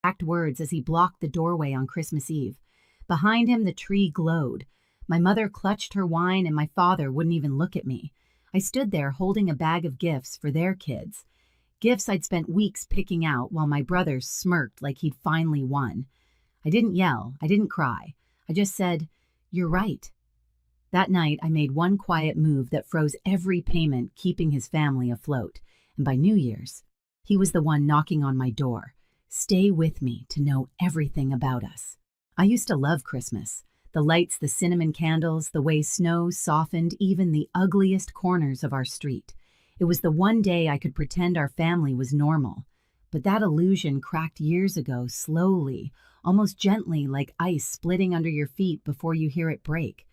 exact words as he blocked the doorway on Christmas Eve. Behind him, the tree glowed. My mother clutched her wine, and my father wouldn't even look at me. I stood there holding a bag of gifts for their kids. Gifts I'd spent weeks picking out while my brother smirked like he'd finally won. I didn't yell. I didn't cry. I just said, "You're right." That night, I made one quiet move that froze every payment, keeping his family afloat. And by New Year's, he was the one knocking on my door. Stay with me to know everything about us. I used to love Christmas. The lights, the cinnamon candles, the way snow softened even the ugliest corners of our street. It was the one day I could pretend our family was normal. But that illusion cracked years ago, slowly, almost gently, like ice splitting under your feet before you hear it break.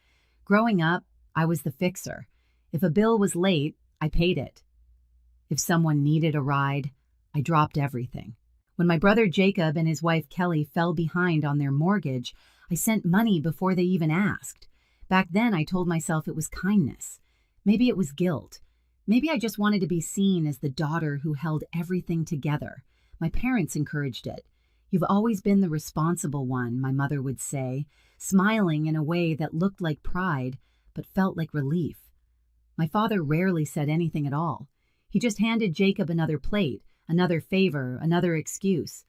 Growing up, I was the fixer. If a bill was late, I paid it. If someone needed a ride, I dropped everything. When my brother Jacob and his wife Kelly fell behind on their mortgage, I sent money before they even asked. Back then, I told myself it was kindness. Maybe it was guilt. Maybe I just wanted to be seen as the daughter who held everything together. My parents encouraged it. "You've always been the responsible one," my mother would say, smiling in a way that looked like pride but felt like relief. My father rarely said anything at all. He just handed Jacob another plate, another favor, another excuse.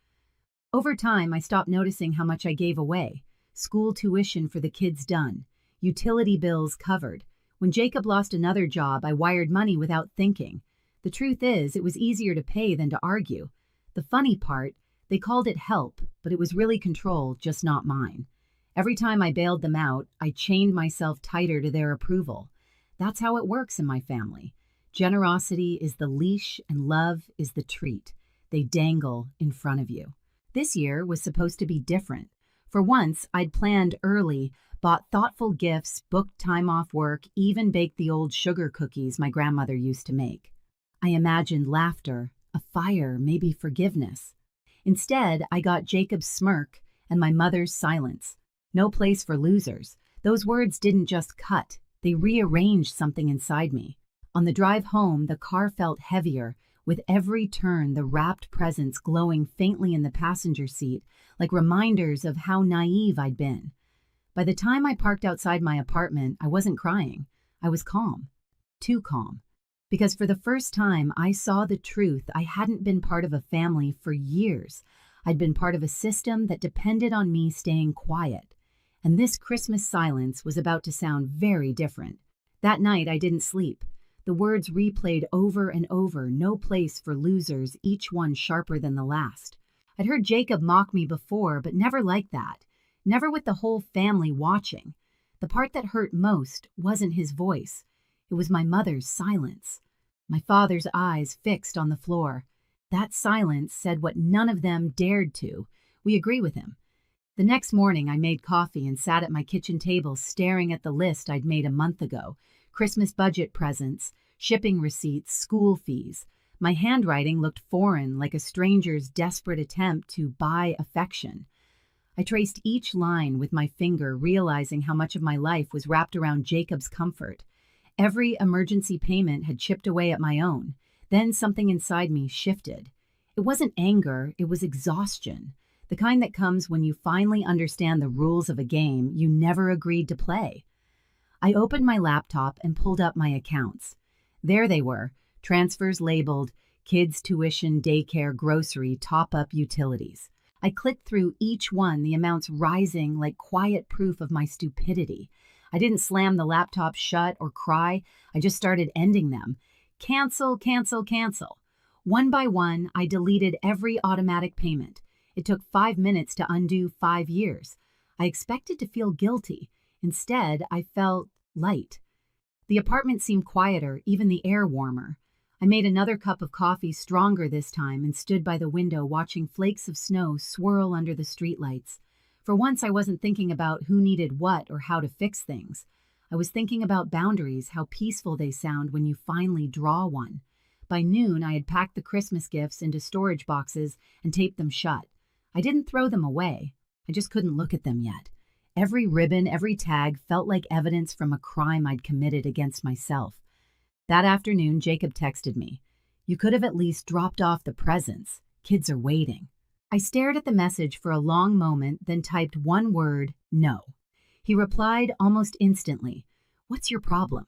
Over time, I stopped noticing how much I gave away. School tuition for the kids done. Utility bills covered. When Jacob lost another job, I wired money without thinking. The truth is, it was easier to pay than to argue. The funny part, they called it help, but it was really control, just not mine. Every time I bailed them out, I chained myself tighter to their approval. That's how it works in my family. Generosity is the leash and love is the treat. They dangle in front of you. This year was supposed to be different. For once, I'd planned early, bought thoughtful gifts, booked time off work, even baked the old sugar cookies my grandmother used to make. I imagined laughter, a fire, maybe forgiveness. Instead, I got Jacob's smirk and my mother's silence. No place for losers. Those words didn't just cut, they rearranged something inside me. On the drive home, the car felt heavier. With every turn, the wrapped presents glowing faintly in the passenger seat, like reminders of how naive I'd been. By the time I parked outside my apartment, I wasn't crying. I was calm. Too calm. Because for the first time, I saw the truth. I hadn't been part of a family for years. I'd been part of a system that depended on me staying quiet. And this Christmas silence was about to sound very different. That night, I didn't sleep. The words replayed over and over, no place for losers, each one sharper than the last. I'd heard Jacob mock me before, but never like that. Never with the whole family watching. The part that hurt most wasn't his voice. It was my mother's silence. My father's eyes fixed on the floor. That silence said what none of them dared to. We agree with him. The next morning, I made coffee and sat at my kitchen table staring at the list I'd made a month ago. Christmas budget presents, shipping receipts, school fees. My handwriting looked foreign, like a stranger's desperate attempt to buy affection. I traced each line with my finger, realizing how much of my life was wrapped around Jacob's comfort. Every emergency payment had chipped away at my own. Then something inside me shifted. It wasn't anger, it was exhaustion. The kind that comes when you finally understand the rules of a game you never agreed to play. I opened my laptop and pulled up my accounts. There they were, transfers labeled, kids' tuition, daycare, grocery, top-up utilities. I clicked through each one, the amounts rising like quiet proof of my stupidity. I didn't slam the laptop shut or cry. I just started ending them. Cancel, cancel, cancel. One by one, I deleted every automatic payment. It took 5 minutes to undo 5 years. I expected to feel guilty. Instead, I felt light. The apartment seemed quieter, even the air warmer. I made another cup of coffee, stronger this time, and stood by the window watching flakes of snow swirl under the streetlights. For once, I wasn't thinking about who needed what or how to fix things. I was thinking about boundaries, how peaceful they sound when you finally draw one. By noon, I had packed the Christmas gifts into storage boxes and taped them shut. I didn't throw them away. I just couldn't look at them yet. Every ribbon, every tag felt like evidence from a crime I'd committed against myself. That afternoon, Jacob texted me. "You could have at least dropped off the presents. Kids are waiting." I stared at the message for a long moment, then typed one word, no. He replied almost instantly, "What's your problem?"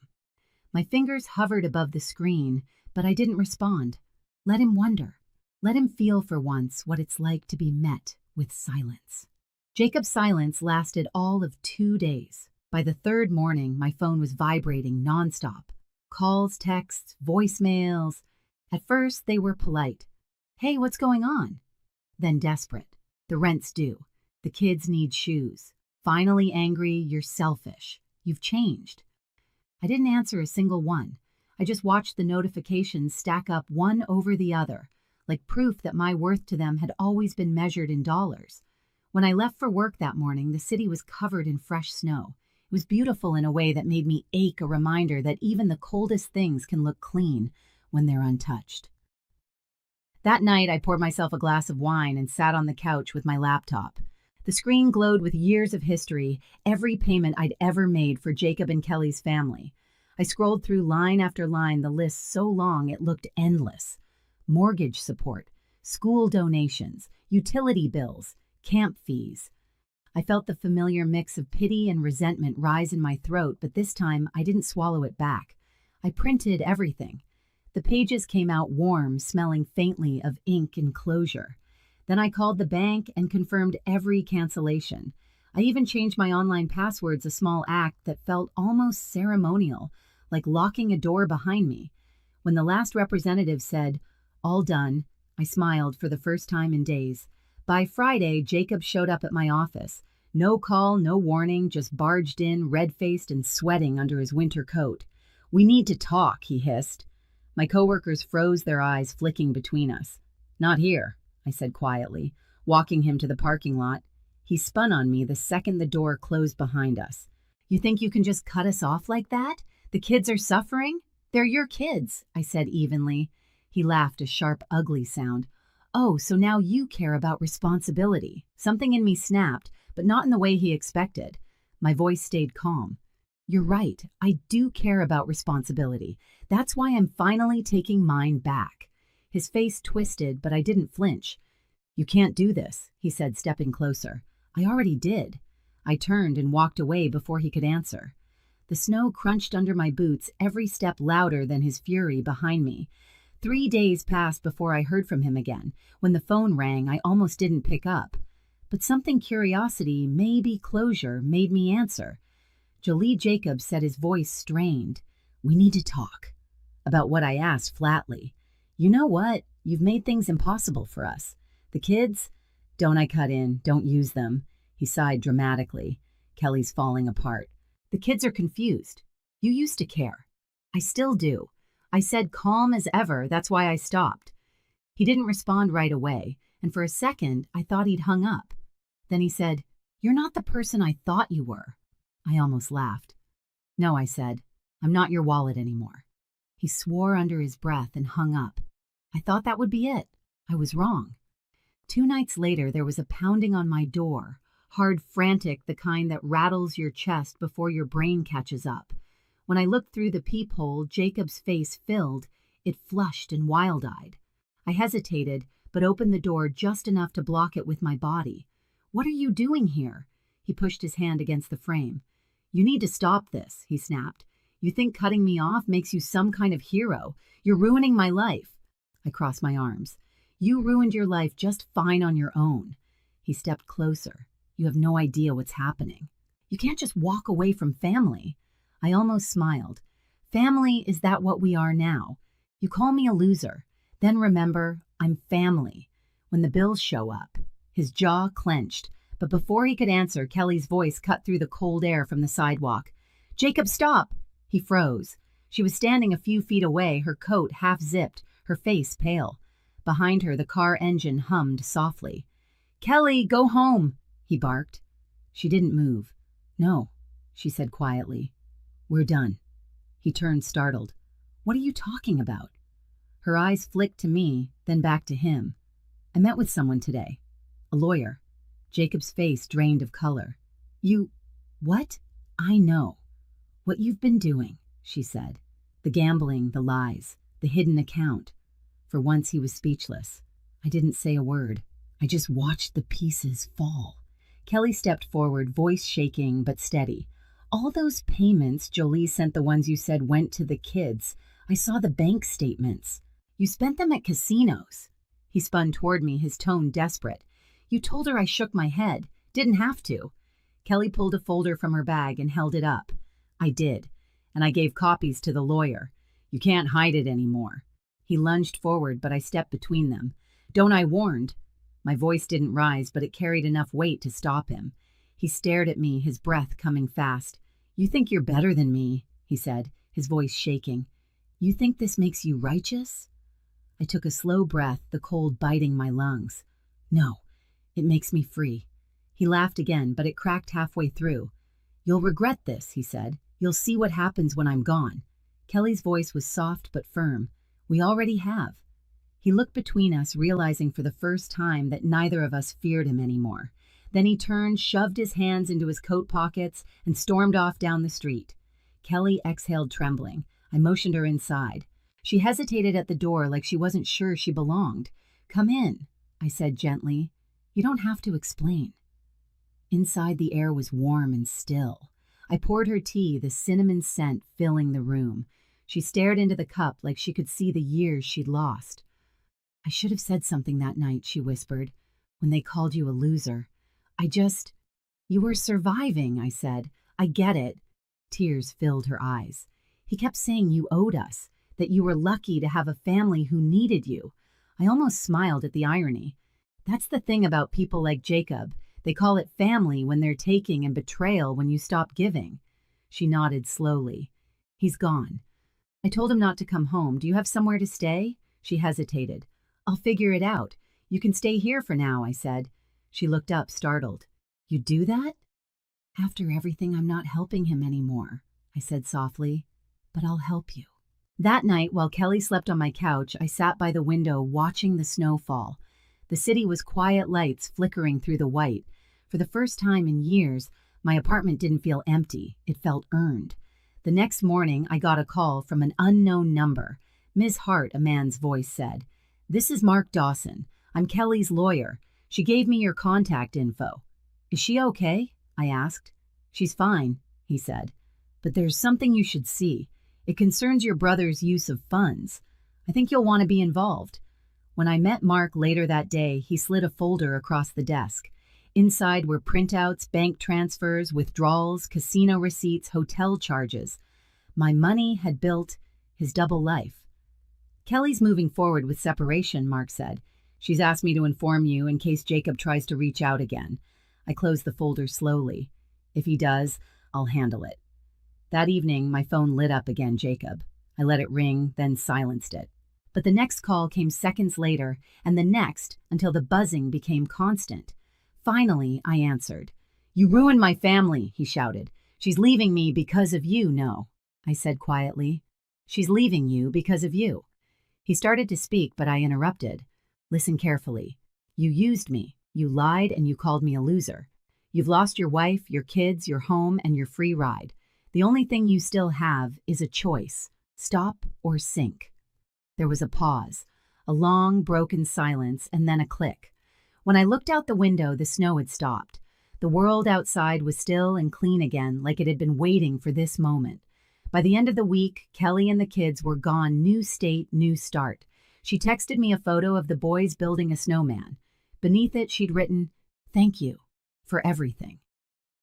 My fingers hovered above the screen, but I didn't respond. Let him wonder. Let him feel for once what it's like to be met with silence. Jacob's silence lasted all of 2 days. By the third morning, my phone was vibrating nonstop. Calls, texts, voicemails. At first, they were polite. "Hey, what's going on?" Then desperate. "The rent's due. The kids need shoes." Finally angry, "You're selfish. You've changed." I didn't answer a single one. I just watched the notifications stack up one over the other, like proof that my worth to them had always been measured in dollars. When I left for work that morning, the city was covered in fresh snow. It was beautiful in a way that made me ache, a reminder that even the coldest things can look clean when they're untouched. That night, I poured myself a glass of wine and sat on the couch with my laptop. The screen glowed with years of history, every payment I'd ever made for Jacob and Kelly's family. I scrolled through line after line, the list so long it looked endless. Mortgage support, school donations, utility bills, camp fees. I felt the familiar mix of pity and resentment rise in my throat, but this time I didn't swallow it back. I printed everything. The pages came out warm, smelling faintly of ink and closure. Then I called the bank and confirmed every cancellation. I even changed my online passwords, a small act that felt almost ceremonial, like locking a door behind me. When the last representative said, "All done," I smiled for the first time in days. By Friday, Jacob showed up at my office. No call, no warning, just barged in, red-faced and sweating under his winter coat. "We need to talk," he hissed. My coworkers froze their eyes, flicking between us. "Not here," I said quietly, walking him to the parking lot. He spun on me the second the door closed behind us. "You think you can just cut us off like that? The kids are suffering?" "They're your kids," I said evenly. He laughed, a sharp, ugly sound. "Oh, so now you care about responsibility." Something in me snapped, but not in the way he expected. My voice stayed calm. "You're right, I do care about responsibility. That's why I'm finally taking mine back." His face twisted, but I didn't flinch. "You can't do this," he said, stepping closer. "I already did." I turned and walked away before he could answer. The snow crunched under my boots, every step louder than his fury behind me. 3 days passed before I heard from him again. When the phone rang, I almost didn't pick up. But something curiosity, maybe closure, made me answer. Jolie Jacobs said, his voice strained. "We need to talk." About what I asked flatly. "You know what? You've made things impossible for us. The kids?" "Don't," I cut in. "Don't use them." He sighed dramatically. "Kelly's falling apart. The kids are confused. You used to care." "I still do." I said, calm as ever. "That's why I stopped." He didn't respond right away, and for a second I thought he'd hung up. Then he said, "You're not the person I thought you were." I almost laughed. "No," I said, "I'm not your wallet anymore." He swore under his breath and hung up. I thought that would be it. I was wrong. 2 nights later, there was a pounding on my door, hard, frantic, the kind that rattles your chest before your brain catches up. When I looked through the peephole, Jacob's face filled. It flushed and wild-eyed. I hesitated, but opened the door just enough to block it with my body. "What are you doing here?" He pushed his hand against the frame. "You need to stop this," he snapped. "You think cutting me off makes you some kind of hero. You're ruining my life." I crossed my arms. "You ruined your life just fine on your own." He stepped closer. "You have no idea what's happening. You can't just walk away from family." I almost smiled. "Family, is that what we are now? You call me a loser. Then remember, I'm family. When the bills show up." His jaw clenched, but before he could answer, Kelly's voice cut through the cold air from the sidewalk. "Jacob, stop!" He froze. She was standing a few feet away, her coat half-zipped, her face pale. Behind her, the car engine hummed softly. "Kelly, go home!" he barked. She didn't move. "No," she said quietly. "We're done." He turned, startled. "What are you talking about?" Her eyes flicked to me, then back to him. "I met with someone today. A lawyer." Jacob's face drained of color. "You... what?" "I know. What you've been doing," she said. "The gambling, the lies, the hidden account." For once he was speechless. I didn't say a word. I just watched the pieces fall. Kelly stepped forward, voice shaking but steady. All those payments, Jolie sent the ones you said went to the kids. I saw the bank statements. You spent them at casinos. He spun toward me, his tone desperate. You told her I shook my head. Didn't have to. Kelly pulled a folder from her bag and held it up. I did, and I gave copies to the lawyer. You can't hide it anymore. He lunged forward, but I stepped between them. Don't I warned? My voice didn't rise, but it carried enough weight to stop him. He stared at me, his breath coming fast. You think you're better than me, he said, his voice shaking. You think this makes you righteous? I took a slow breath, the cold biting my lungs. No, it makes me free. He laughed again, but it cracked halfway through. You'll regret this, he said. You'll see what happens when I'm gone. Kelly's voice was soft but firm. We already have. He looked between us, realizing for the first time that neither of us feared him anymore. Then he turned, shoved his hands into his coat pockets, and stormed off down the street. Kelly exhaled, trembling. I motioned her inside. She hesitated at the door like she wasn't sure she belonged. Come in, I said gently. You don't have to explain. Inside, the air was warm and still. I poured her tea, the cinnamon scent filling the room. She stared into the cup like she could see the years she'd lost. I should have said something that night, she whispered, when they called you a loser. You were surviving, I said. I get it. Tears filled her eyes. He kept saying you owed us, that you were lucky to have a family who needed you. I almost smiled at the irony. That's the thing about people like Jacob. They call it family when they're taking and betrayal when you stop giving. She nodded slowly. He's gone. I told him not to come home. Do you have somewhere to stay? She hesitated. I'll figure it out. You can stay here for now, I said. She looked up, startled. You do that? After everything, I'm not helping him anymore, I said softly. But I'll help you. That night, while Kelly slept on my couch, I sat by the window watching the snow fall. The city was quiet lights flickering through the white. For the first time in years, my apartment didn't feel empty. It felt earned. The next morning, I got a call from an unknown number. Ms. Hart, a man's voice said. This is Mark Dawson. I'm Kelly's lawyer. She gave me your contact info. Is she okay? I asked. She's fine, he said. But there's something you should see. It concerns your brother's use of funds. I think you'll want to be involved. When I met Mark later that day, he slid a folder across the desk. Inside were printouts, bank transfers, withdrawals, casino receipts, hotel charges. My money had built his double life. Kelly's moving forward with separation, Mark said. She's asked me to inform you in case Jacob tries to reach out again. I closed the folder slowly. If he does, I'll handle it. That evening, my phone lit up again, Jacob. I let it ring, then silenced it. But the next call came seconds later, and the next, until the buzzing became constant. Finally, I answered. You ruined my family, he shouted. She's leaving me because of you, no, I said quietly. She's leaving you because of you. He started to speak, but I interrupted. Listen carefully. You used me. You lied and you called me a loser. You've lost your wife, your kids, your home, and your free ride. The only thing you still have is a choice. Stop or sink. There was a pause, a long, broken silence, and then a click. When I looked out the window, the snow had stopped. The world outside was still and clean again, like it had been waiting for this moment. By the end of the week, Kelly and the kids were gone, new state, new start. She texted me a photo of the boys building a snowman. Beneath it, she'd written, "Thank you for everything."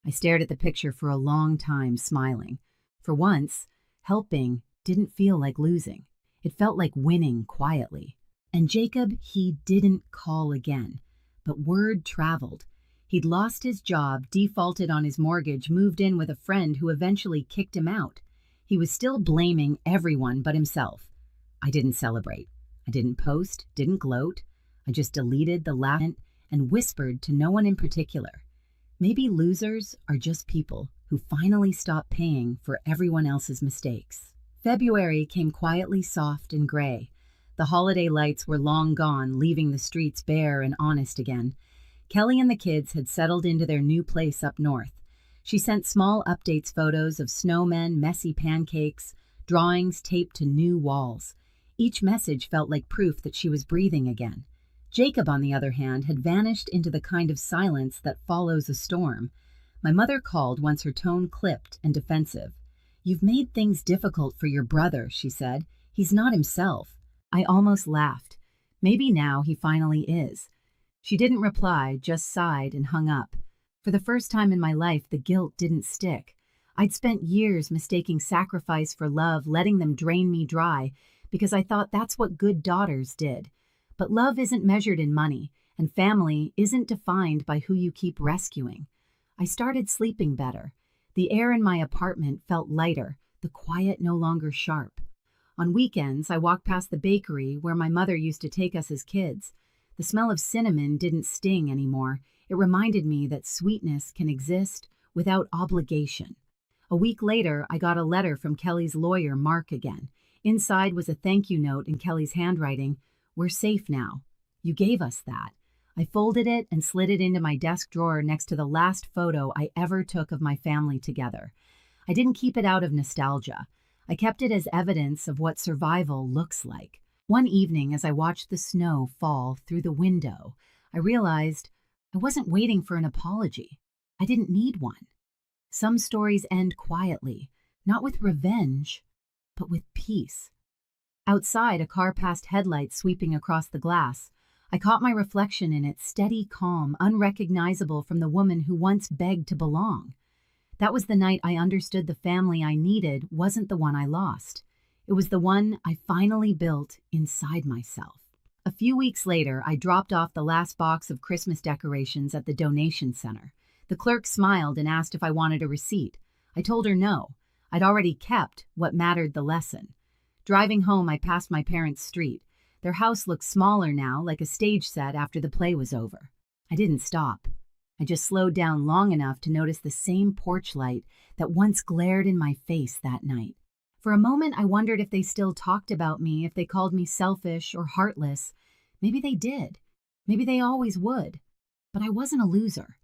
I stared at the picture for a long time, smiling. For once, helping didn't feel like losing. It felt like winning quietly. And Jacob, he didn't call again. But word traveled. He'd lost his job, defaulted on his mortgage, moved in with a friend who eventually kicked him out. He was still blaming everyone but himself. I didn't celebrate. I didn't post, didn't gloat. I just deleted the last and whispered to no one in particular. Maybe losers are just people who finally stop paying for everyone else's mistakes. February came quietly soft and gray. The holiday lights were long gone, leaving the streets bare and honest again. Kelly and the kids had settled into their new place up north. She sent small updates, photos of snowmen, messy pancakes, drawings taped to new walls. Each message felt like proof that she was breathing again. Jacob, on the other hand, had vanished into the kind of silence that follows a storm. My mother called once, her tone clipped and defensive. "You've made things difficult for your brother," she said. "He's not himself." I almost laughed. Maybe now he finally is. She didn't reply, just sighed and hung up. For the first time in my life, the guilt didn't stick. I'd spent years mistaking sacrifice for love, letting them drain me dry, because I thought that's what good daughters did. But love isn't measured in money, and family isn't defined by who you keep rescuing. I started sleeping better. The air in my apartment felt lighter, the quiet no longer sharp. On weekends, I walked past the bakery where my mother used to take us as kids. The smell of cinnamon didn't sting anymore. It reminded me that sweetness can exist without obligation. A week later, I got a letter from Kelly's lawyer, Mark, again. Inside was a thank you note in Kelly's handwriting. "We're safe now. You gave us that." I folded it and slid it into my desk drawer next to the last photo I ever took of my family together. I didn't keep it out of nostalgia. I kept it as evidence of what survival looks like. One evening, as I watched the snow fall through the window, I realized I wasn't waiting for an apology. I didn't need one. Some stories end quietly, not with revenge, but with peace. Outside, a car passed headlights sweeping across the glass. I caught my reflection in its steady calm, unrecognizable from the woman who once begged to belong. That was the night I understood the family I needed wasn't the one I lost. It was the one I finally built inside myself. A few weeks later, I dropped off the last box of Christmas decorations at the donation center. The clerk smiled and asked if I wanted a receipt. I told her no. I'd already kept what mattered the lesson. Driving home, I passed my parents' street. Their house looked smaller now, like a stage set after the play was over. I didn't stop. I just slowed down long enough to notice the same porch light that once glared in my face that night. For a moment, I wondered if they still talked about me, if they called me selfish or heartless. Maybe they did. Maybe they always would. But I wasn't a loser.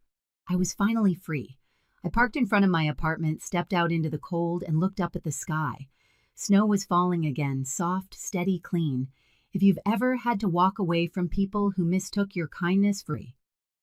I was finally free. I parked in front of my apartment, stepped out into the cold, and looked up at the sky. Snow was falling again, soft, steady, clean. If you've ever had to walk away from people who mistook your kindness for